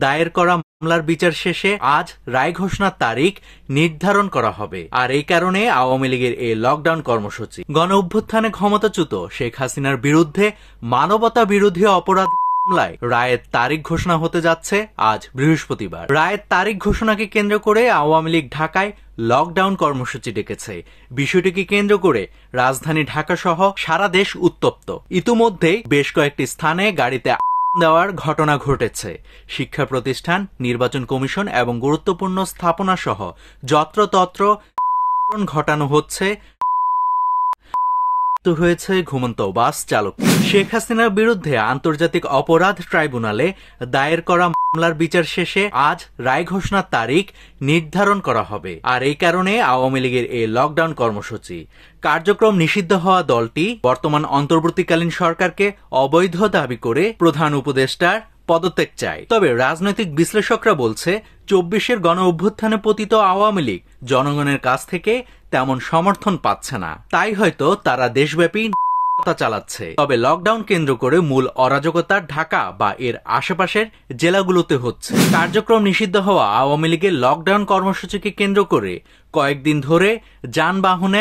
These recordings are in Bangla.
দায়ের করা মামলার বিচার শেষে আজ রায় ঘোষণার তারিখ নির্ধারণ করা হবে। আর এই কারণে আওয়ামী লীগের এই লকডাউন কর্মসূচি। গণ অভ্যুত্থানে ক্ষমতাচ্যুত শেখ হাসিনার বিরুদ্ধে মানবতা বিরোধী অপরাধ মামলায় রায়ের তারিখ ঘোষণা হতে যাচ্ছে আজ বৃহস্পতিবার। রায়ের তারিখ ঘোষণাকে কেন্দ্র করে আওয়ামী লীগ ঢাকায় লকডাউন কর্মসূচি ডেকেছে। বিষয়টিকে কেন্দ্র করে রাজধানী ঢাকা সহ সারা দেশ উত্তপ্ত। ইতিমধ্যেই বেশ কয়েকটি স্থানে গাড়িতে দেওয়ার ঘটনা ঘটেছে। শিক্ষা প্রতিষ্ঠান, নির্বাচন কমিশন এবং গুরুত্বপূর্ণ স্থাপনা সহ যত্রতত্র ঘটানো হচ্ছে হয়েছে ঘুমন্ত বাস চালক। শেখ হাসিনার বিরুদ্ধে আন্তর্জাতিক অপরাধ ট্রাইব্যুনালে দায়ের করা মামলার বিচার শেষে আজ রায় ঘোষণার তারিখ নির্ধারণ করা হবে। আর এই কারণে আওয়ামী লীগের এই লকডাউন কর্মসূচি। কার্যক্রম নিষিদ্ধ হওয়া দলটি বর্তমান অন্তর্বর্তীকালীন সরকারকে অবৈধ দাবি করে প্রধান উপদেষ্টার পদত্যাগ চায়। তবে রাজনৈতিক বিশ্লেষকরা বলছে ২৪-এর গণ অভ্যুত্থানে পতিত আওয়ামী লীগ জনগণের কাছ থেকে তেমন সমর্থন পাচ্ছে না, তাই হয়তো তারা দেশব্যাপী চালাচ্ছে। তবে লকডাউন কেন্দ্র করে মূল অরাজকতা ঢাকা বা এর আশেপাশের জেলাগুলোতে হচ্ছে। কার্যক্রম নিষিদ্ধ হওয়া আওয়ামী লীগের লকডাউন কর্মসূচিকে কেন্দ্র করে কয়েকদিন ধরে যানবাহনে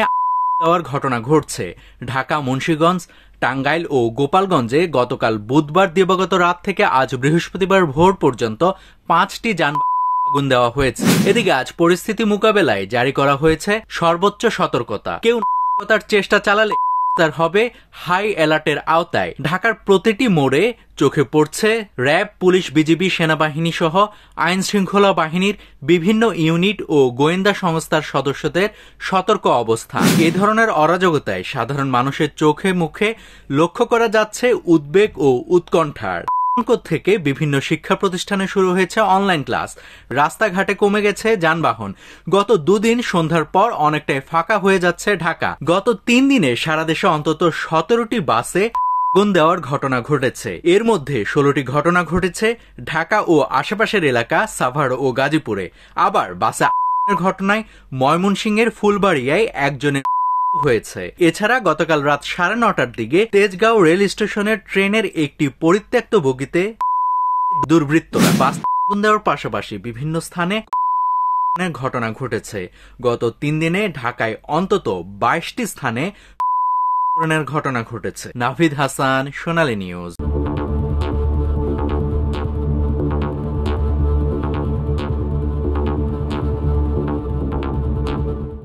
দেওয়ার ঘটনা ঘটছে। ঢাকা, মুন্সিগঞ্জ, টাঙ্গাইল ও গোপালগঞ্জে গতকাল বুধবার দিবাগত রাত থেকে আজ বৃহস্পতিবার ভোর পর্যন্ত 5টি যানবাহনে আগুন দেওয়া হয়েছে। এদিকে আজ পরিস্থিতি মোকাবেলায় জারি করা হয়েছে সর্বোচ্চ সতর্কতা। কেউ নাশকতার চেষ্টা চালালে তার হবে হাই অ্যালার্টের আওতায়। ঢাকার প্রতিটি মোড়ে চোখে পড়ছে র্যাব, পুলিশ, বিজিবি, সেনাবাহিনী সহ আইন শৃঙ্খলা বাহিনীর বিভিন্ন ইউনিট ও গোয়েন্দা সংস্থার সদস্যদের সতর্ক অবস্থান। এ ধরনের অরাজকতায় সাধারণ মানুষের চোখে মুখে লক্ষ্য করা যাচ্ছে উদ্বেগ ও উৎকণ্ঠার। থেকে বিভিন্ন শিক্ষা প্রতিষ্ঠানে শুরু হয়েছে অনলাইন ক্লাস। রাস্তাঘাটে কমে গেছে যানবাহন। গত দুদিন সন্ধ্যার পর অনেকটাই ফাঁকা হয়ে যাচ্ছে ঢাকা। গত 3 দিনে সারা দেশে অন্তত 17টি বাসে আগুন দেওয়ার ঘটনা ঘটেছে। এর মধ্যে 16টি ঘটনা ঘটেছে ঢাকা ও আশেপাশের এলাকা সাভার ও গাজীপুরে। আবার বাসে আগুনের ঘটনায় ময়মনসিংহের ফুলবাড়িয়ায় একজনের হয়েছে। এছাড়া গতকাল রাত 9:30টার দিকে তেজগাঁও রেল স্টেশনের ট্রেনের একটি পরিত্যক্ত বগিতে দুর্বৃত্তরা বাস আগুন দেওয়ার পাশাপাশি বিভিন্ন স্থানে ঘটনা ঘটেছে। গত 3 দিনে ঢাকায় অন্তত 22টি স্থানে ঘটনা ঘটেছে। নাভিদ হাসান, সোনালী নিউজ।